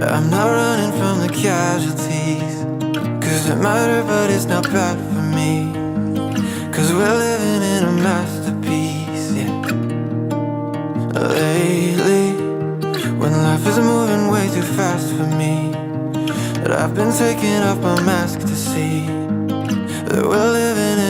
I'm not running from the casualties, 'cause it mattered but it's not bad for me, 'cause we're living in a masterpiece, yeah. Lately, when life is moving way too fast for me, that I've been taking off my mask to see that we're living